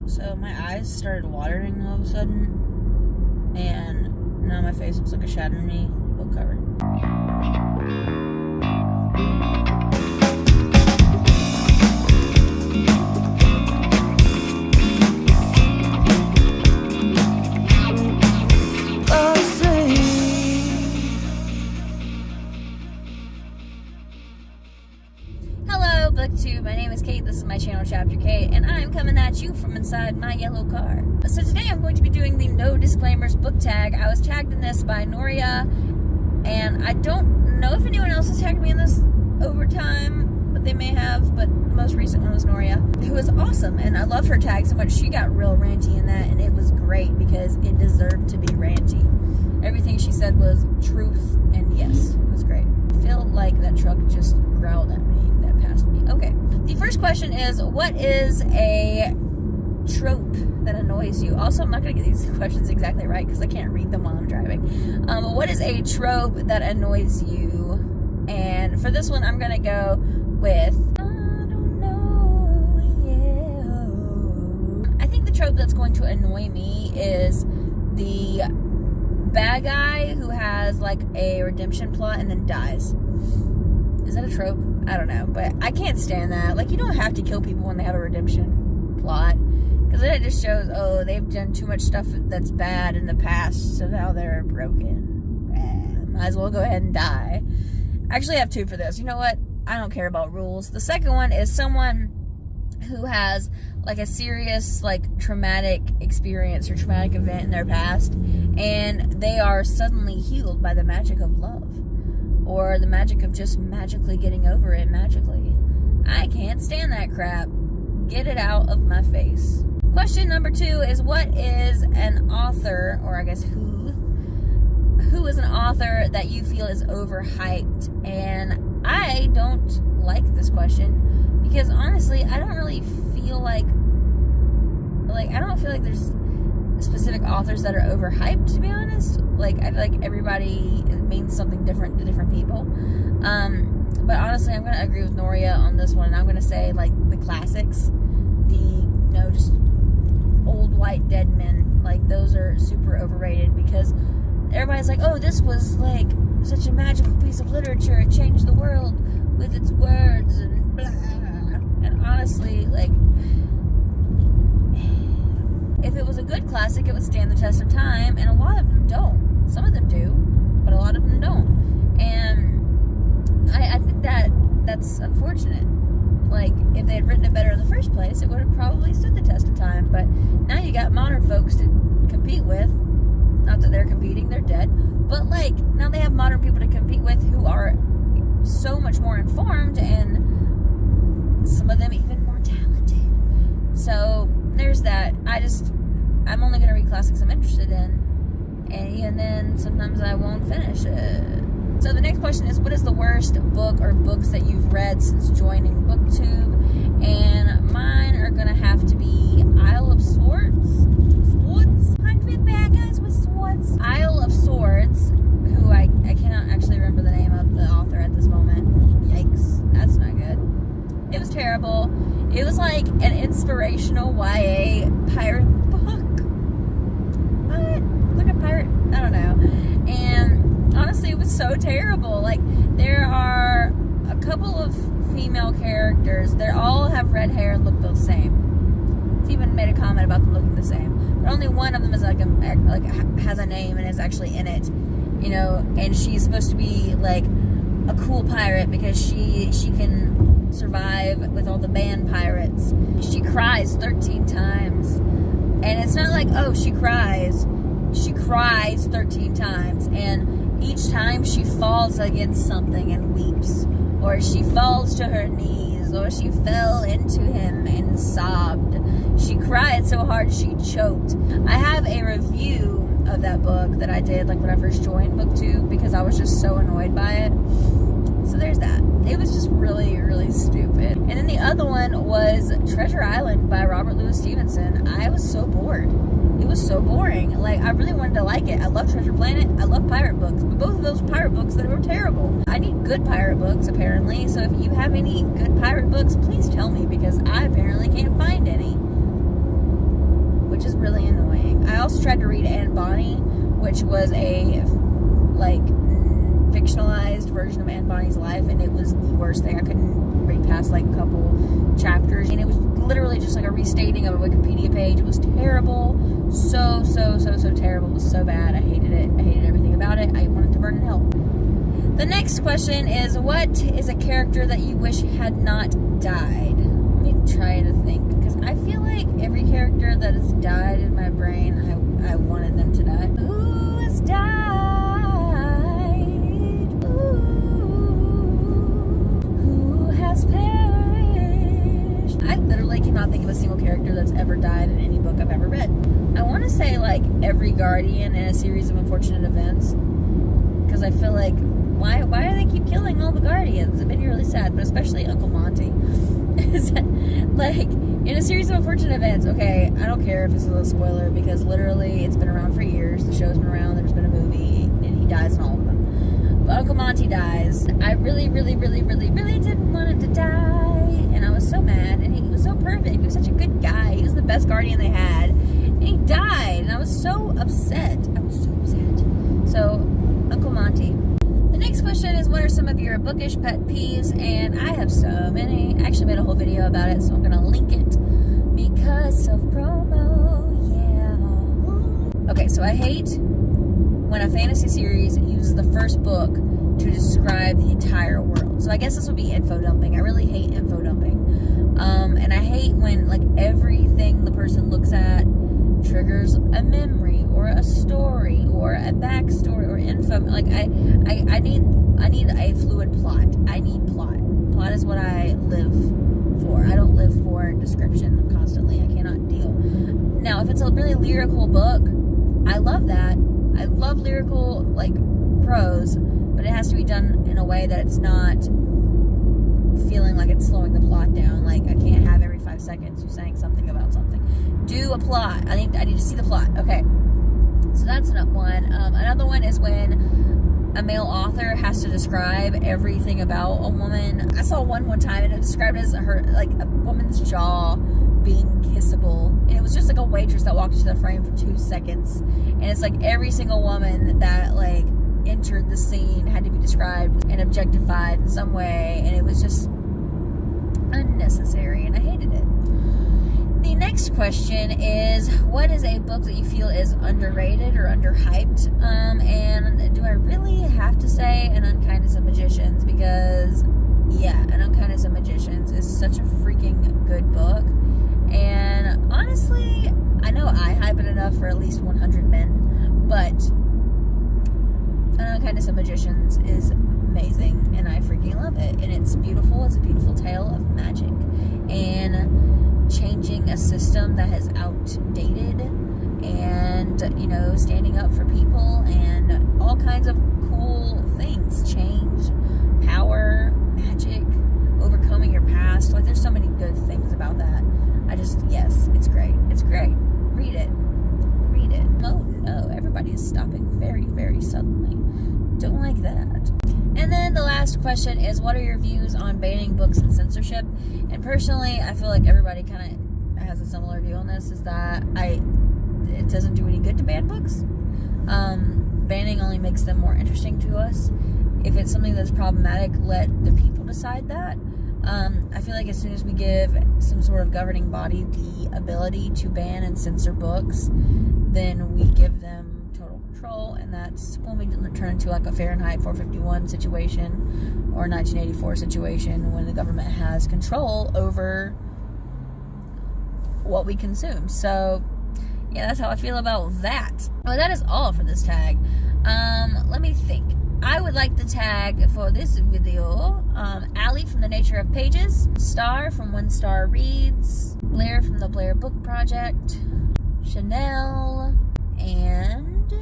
So my eyes started watering all of a sudden, and now my face looks like a Shatter Me book cover. Hello, BookTube. My name is Kate. This is my channel, chaptercviii, and I'm coming at you from inside my yellow car. So today I'm going to be doing the no disclaimers book tag. I was tagged in this by Noria, and I don't know if anyone else has tagged me in this over time, but they may have, but the most recent one was Noria, who was awesome, and I loved her tag so much. She got real ranty in that, and it was great because it deserved to be ranty. Everything she said was truth, and yes, it was great. I feel like that truck just growled at me. Past me. Okay. The first question is, what is a trope that annoys you? Also, I'm not going to get these questions exactly right because I can't read them while I'm driving. What is a trope that annoys you? And for this one, I'm going to go with, I don't know, yeah. I think the trope that's going to annoy me is the bad guy who has like a redemption plot and then dies. Is that a trope? I don't know, but I can't stand that. Like, you don't have to kill people when they have a redemption plot, because then it just shows, oh, they've done too much stuff that's bad in the past, so now they're broken. Might as well go ahead and die. Actually, I have two for this. You know what? I don't care about rules. The second one is someone who has, like, a serious, like, traumatic experience or traumatic event in their past, and they are suddenly healed by the magic of love. Or the magic of just magically getting over it magically. I can't stand that crap. Get it out of my face. Question number 2 is, what is an author, or I guess who is an author that you feel is overhyped? And I don't like this question because honestly, I don't really feel like I don't feel like there's specific authors that are overhyped, to be honest. Like, I feel like everybody means something different to different people. But honestly, I'm going to agree with Noria on this one. I'm going to say, like, the classics. Just old white dead men. Like, those are super overrated because everybody's like, oh, this was, like, such a magical piece of literature. It changed the world with its words and blah. And honestly, like, if it was a good classic, it would stand the test of time, and a lot of them don't. Some of them do, but a lot of them don't. And I think that's unfortunate. Like, if they had written it better in the first place, it would have probably stood the test of time. But now you got modern folks to compete with. Not that they're competing, they're dead. But, like, now they have modern people to compete with who are so much more informed, and some of them even more talented. So there's that. I'm only going to read classics I'm interested in, and even then, sometimes I won't finish it. So the next question is, what is the worst book or books that you've read since joining BookTube? And mine are going to have to be Isle of Swords. 100 bad guys with swords. Isle of Swords, who I cannot actually remember the name of the author at this moment. Yikes, that's not good. It was terrible. It was like an inspirational YA pirate book. What? Like a pirate? I don't know. And honestly, it was so terrible. Like, there are a couple of female characters. They all have red hair and look the same. It's even made a comment about them looking the same. But only one of them is like has a name and is actually in it. You know, and she's supposed to be like a cool pirate because she can survive with all the band pirates. She cries 13 times. And it's not like, oh, she cries 13 times, and each time she falls against something and weeps, or she falls to her knees, or she fell into him and sobbed. She cried so hard she choked. I have a review of that book that I did like when I first joined BookTube because I was just so annoyed by it. So there's that. It was just really, really stupid. And then the other one was Treasure Island by Robert Louis Stevenson. I was so bored. It was so boring. Like, I really wanted to like it. I love Treasure Planet. I love pirate books. But both of those were pirate books that were terrible. I need good pirate books, apparently. So if you have any good pirate books, please tell me because I apparently can't find any. really annoying. I also tried to read Anne Bonny, which was a like fictionalized version of Anne Bonny's life, and it was the worst thing. I couldn't read past like a couple chapters, and it was literally just like a restating of a Wikipedia page. It was terrible. So terrible. It was so bad. I hated it. I hated everything about it. I wanted to burn in hell. The next question is, what is a character that you wish had not died? Let me try to think, because I feel like every character that has died in my brain, I wanted them to die. Who has died? Ooh, who has perished? I literally cannot think of a single character that's ever died in any book I've ever read. I want to say like every Guardian in a series of unfortunate events, because I feel like why do they keep killing all the Guardians? It made me really sad, but especially Uncle Monty. Like, in a series of unfortunate events, okay, I don't care if this is a spoiler, because literally it's been around for years. The show's been around, there's been a movie, and he dies in all of them. But Uncle Monty dies. I really didn't want him to die, and I was so mad, and he was so perfect. He was such a good guy. He was the best Guardian they had, and he died, and I was so upset. So, Uncle Monty. The next question is, what are some of your bookish pet peeves? And I have so many. I actually made a whole video about it, so I'm going to link it because self-promo, yeah. Okay, so I hate when a fantasy series uses the first book to describe the entire world. So I guess this would be info dumping. I really hate info dumping. And I hate when like everything the person looks at triggers a memory or a story or a backstory or info. Like I need a fluid plot. I need plot. Plot is what I live for. I don't live for description constantly. I cannot deal. Now, if it's a really lyrical book, I love that. I love lyrical like prose, but it has to be done in a way that it's not feeling like it's slowing the plot down. Like, I can't have every 5 seconds you saying something about something. Do a plot. I need to see the plot. Okay, so that's one. Another one is when a male author has to describe everything about a woman. I saw one time, and it was described as her like a woman's jaw being kissable, and it was just like a waitress that walked into the frame for 2 seconds, and it's like every single woman that like entered the scene had to be described and objectified in some way, and it was just unnecessary, and I hated it. The next question is, what is a book that you feel is underrated or underhyped? And do I really have to say An Unkindness of Magicians? Because, yeah, An Unkindness of Magicians is such a freaking good book. And honestly, I know I hype it enough for at least 100 men, but An Unkindness of Magicians is amazing, and I freaking love it. And it's beautiful. It's a beautiful tale of magic and changing a system that has outdated, and standing up for people and all kinds of cool things. Change, power, magic, overcoming your past. Like, there's so many good things about that. Yes, it's great. It's great. Read it. Oh no, everybody is stopping very suddenly. Don't like that. And then the last question is, what are your views on banning books and censorship? And personally, I feel like everybody kind of has a similar view on this, is that it doesn't do any good to ban books. Banning only makes them more interesting to us. If it's something that's problematic, let the people decide that. I feel like as soon as we give some sort of governing body the ability to ban and censor books, then we give them total control, and that's when we turn into like a Fahrenheit 451 situation or 1984 situation, when the government has control over what we consume. So yeah, that's how I feel about that. Well, that is all for this tag. Let me think. I would like to tag for this video Allie from The Nature of Pages, Star from One Star Reads, Blair from the Blair Book Project, Chanel, and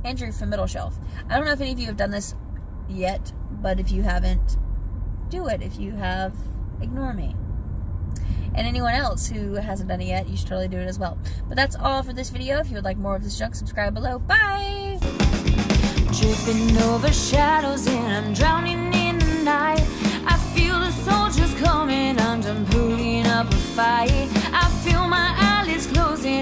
Andrew from Middle Shelf. I don't know if any of you have done this yet, but if you haven't, do it. If you have, ignore me. And anyone else who hasn't done it yet, you should totally do it as well. But that's all for this video. If you would like more of this junk, subscribe below. Bye! Tripping over shadows and I'm drowning in the night. I feel the soldiers coming and I'm putting up a fight. I feel my eyelids closing.